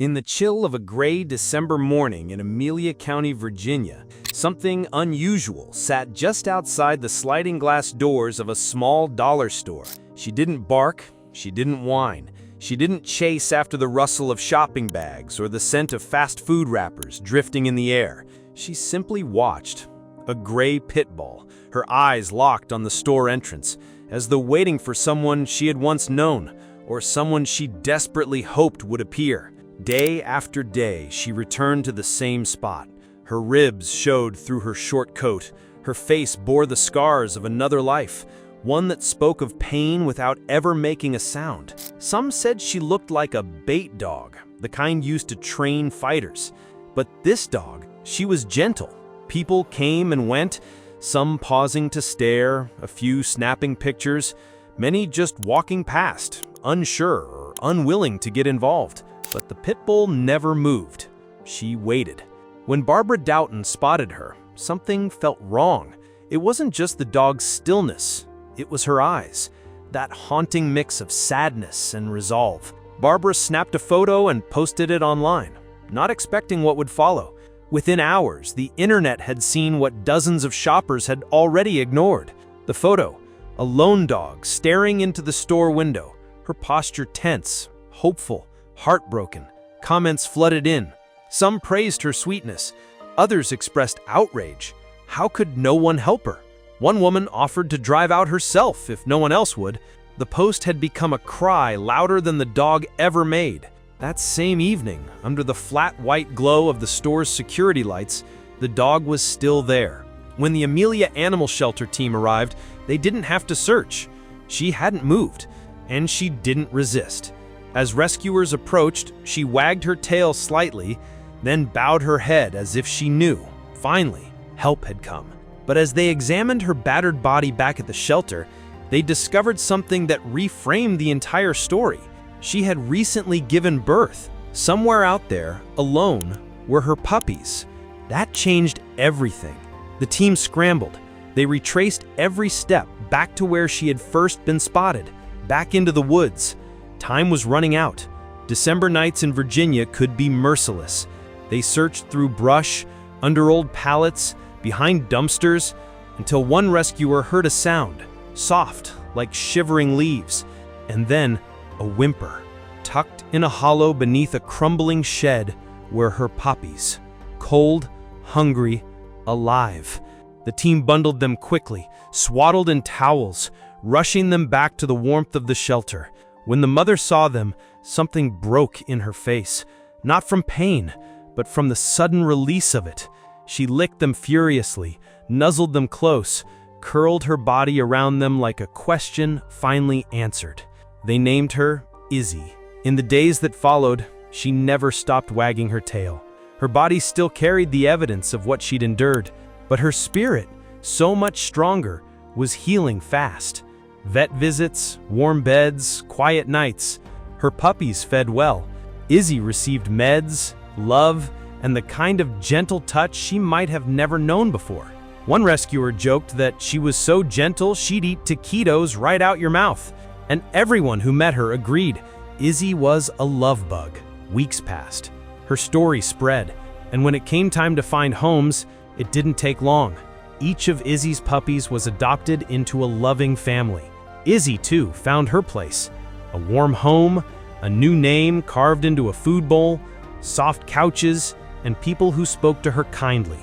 In the chill of a gray December morning in Amelia County, Virginia, something unusual sat just outside the sliding glass doors of a small dollar store. She didn't bark, she didn't whine, she didn't chase after the rustle of shopping bags or the scent of fast food wrappers drifting in the air. She simply watched. A gray pit bull, her eyes locked on the store entrance, as though waiting for someone she had once known, or someone she desperately hoped would appear. Day after day, she returned to the same spot. Her ribs showed through her short coat. Her face bore the scars of another life, one that spoke of pain without ever making a sound. Some said she looked like a bait dog, the kind used to train fighters. But this dog, she was gentle. People came and went, some pausing to stare, a few snapping pictures, many just walking past, unsure or unwilling to get involved. But the pit bull never moved. She waited. When Barbara Doughton spotted her, something felt wrong. It wasn't just the dog's stillness, it was her eyes, that haunting mix of sadness and resolve. Barbara snapped a photo and posted it online, not expecting what would follow. Within hours, the internet had seen what dozens of shoppers had already ignored. The photo, a lone dog staring into the store window, her posture tense, hopeful, heartbroken. Comments flooded in. Some praised her sweetness. Others expressed outrage. How could no one help her? One woman offered to drive out herself if no one else would. The post had become a cry louder than the dog ever made. That same evening, under the flat white glow of the store's security lights, the dog was still there. When the Amelia Animal Shelter team arrived, they didn't have to search. She hadn't moved, and she didn't resist. As rescuers approached, she wagged her tail slightly, then bowed her head as if she knew, finally, help had come. But as they examined her battered body back at the shelter, they discovered something that reframed the entire story. She had recently given birth. Somewhere out there, alone, were her puppies. That changed everything. The team scrambled. They retraced every step back to where she had first been spotted, back into the woods. Time was running out. December nights in Virginia could be merciless. They searched through brush, under old pallets, behind dumpsters, until one rescuer heard a sound, soft, like shivering leaves, and then a whimper. Tucked in a hollow beneath a crumbling shed were her puppies, cold, hungry, alive. The team bundled them quickly, swaddled in towels, rushing them back to the warmth of the shelter. When the mother saw them, something broke in her face, not from pain, but from the sudden release of it. She licked them furiously, nuzzled them close, curled her body around them like a question finally answered. They named her Izzy. In the days that followed, she never stopped wagging her tail. Her body still carried the evidence of what she'd endured, but her spirit, so much stronger, was healing fast. Vet visits, warm beds, quiet nights. Her puppies fed well. Izzy received meds, love, and the kind of gentle touch she might have never known before. One rescuer joked that she was so gentle she'd eat taquitos right out your mouth. And everyone who met her agreed. Izzy was a love bug. Weeks passed. Her story spread. And when it came time to find homes, it didn't take long. Each of Izzy's puppies was adopted into a loving family. Izzy, too, found her place. A warm home, a new name carved into a food bowl, soft couches, and people who spoke to her kindly.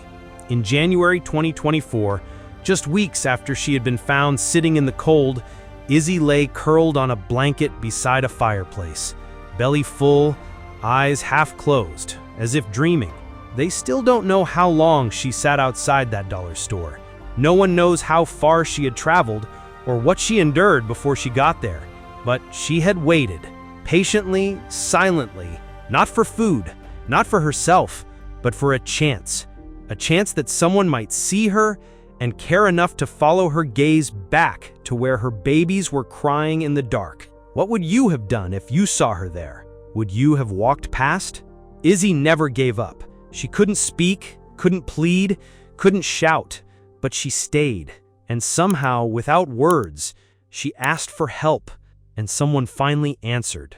In January 2024, just weeks after she had been found sitting in the cold, Izzy lay curled on a blanket beside a fireplace, belly full, eyes half closed, as if dreaming. They still don't know how long she sat outside that dollar store. No one knows how far she had traveled or what she endured before she got there. But she had waited, patiently, silently, not for food, not for herself, but for a chance that someone might see her and care enough to follow her gaze back to where her babies were crying in the dark. What would you have done if you saw her there? Would you have walked past? Izzy never gave up. She couldn't speak, couldn't plead, couldn't shout, but she stayed. And somehow, without words, she asked for help, and someone finally answered.